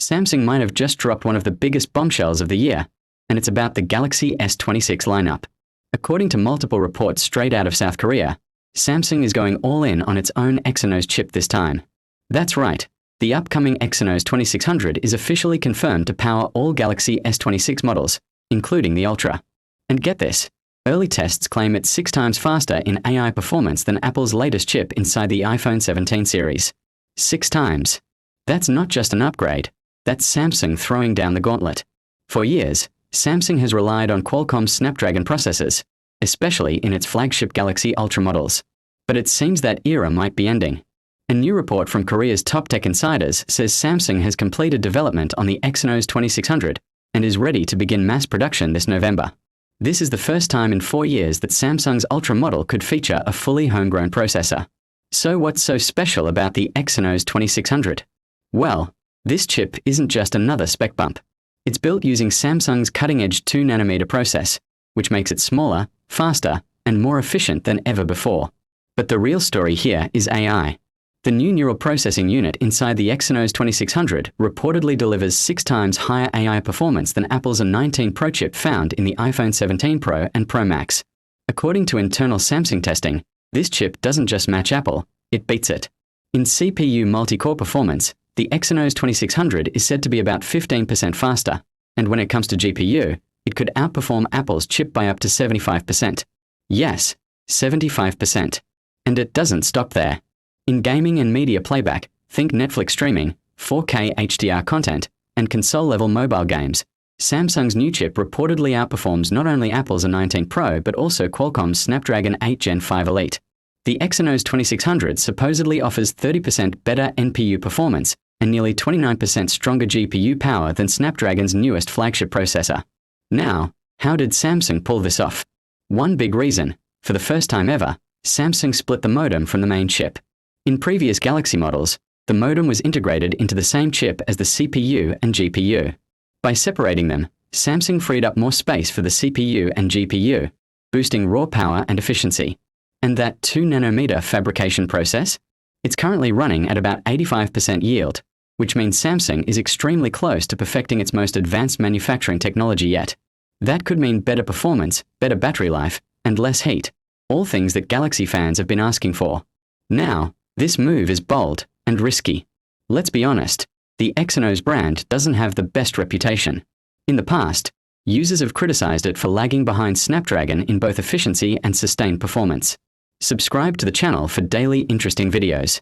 Samsung might have just dropped one of the biggest bombshells of the year, and it's about the Galaxy S26 lineup. According to multiple reports straight out of South Korea, Samsung is going all in on its own Exynos chip this time. That's right, the upcoming Exynos 2600 is officially confirmed to power all Galaxy S26 models, including the Ultra. And get this, early tests claim it's 6 times faster in AI performance than Apple's latest chip inside the iPhone 17 series. 6 times. That's not just an upgrade, that's Samsung throwing down the gauntlet. For years, Samsung has relied on Qualcomm's Snapdragon processors, especially in its flagship Galaxy Ultra models. But it seems that era might be ending. A new report from Korea's top tech insiders says Samsung has completed development on the Exynos 2600 and is ready to begin mass production this November. This is the first time in 4 years that Samsung's Ultra model could feature a fully homegrown processor. So what's so special about the Exynos 2600? Well, this chip isn't just another spec bump. It's built using Samsung's cutting-edge 2nm process, which makes it smaller, faster, and more efficient than ever before. But the real story here is AI. The new neural processing unit inside the Exynos 2600 reportedly delivers 6 times higher AI performance than Apple's A19 Pro chip found in the iPhone 17 Pro and Pro Max. According to internal Samsung testing, this chip doesn't just match Apple, it beats it. In CPU multi-core performance, the Exynos 2600 is said to be about 15% faster, and when it comes to GPU, it could outperform Apple's chip by up to 75%. Yes, 75%. And it doesn't stop there. In gaming and media playback, think Netflix streaming, 4K HDR content, and console-level mobile games, Samsung's new chip reportedly outperforms not only Apple's A19 Pro but also Qualcomm's Snapdragon 8 Gen 5 Elite. The Exynos 2600 supposedly offers 30% better NPU performance and nearly 29% stronger GPU power than Snapdragon's newest flagship processor. Now, how did Samsung pull this off? One big reason: for the first time ever, Samsung split the modem from the main chip. In previous Galaxy models, the modem was integrated into the same chip as the CPU and GPU. By separating them, Samsung freed up more space for the CPU and GPU, boosting raw power and efficiency. And that 2nm fabrication process? It's currently running at about 85% yield, which means Samsung is extremely close to perfecting its most advanced manufacturing technology yet. That could mean better performance, better battery life, and less heat, all things that Galaxy fans have been asking for. Now, this move is bold and risky. Let's be honest, the Exynos brand doesn't have the best reputation. In the past, users have criticized it for lagging behind Snapdragon in both efficiency and sustained performance. Subscribe to the channel for daily interesting videos.